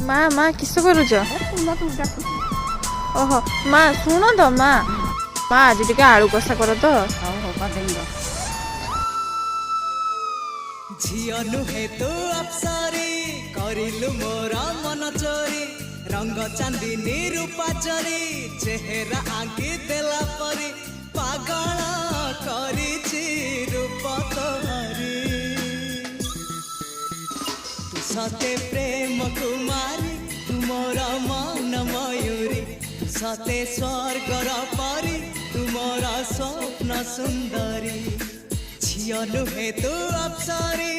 ମା ମା କିସ କରୁଛ? ଓହୋ ମା ଶୁଣ ତ ମା ମା ଆଜି ଟିକେ ଆଳୁ କଷା କର ତ। ଝିଅ ନୁହେଁ ତୁ ଅପ୍ସରୀ କରିଲୁ ମୋର ମନ ଚୋରି ରଙ୍ଗ ଚାନ୍ଦିନୀ ରୂପା ଚୋରି ଚେହେରା ଆଙ୍କି ଦେଲା ପରି ପାଗଳ କରିଛି ରୂପ ତୋରି ତୁ ସତେ ପ୍ରେମ କୁମାରୀ ତୁ ମୋର ମନ ମୟୂରୀ ସତେ ସ୍ୱର୍ଗର ପରି ତୁ ମୋର ସ୍ୱପ୍ନ ସୁନ୍ଦରୀ ଝିଅ ନୁହେଁ ତୁ ଅପ୍ସରୀ।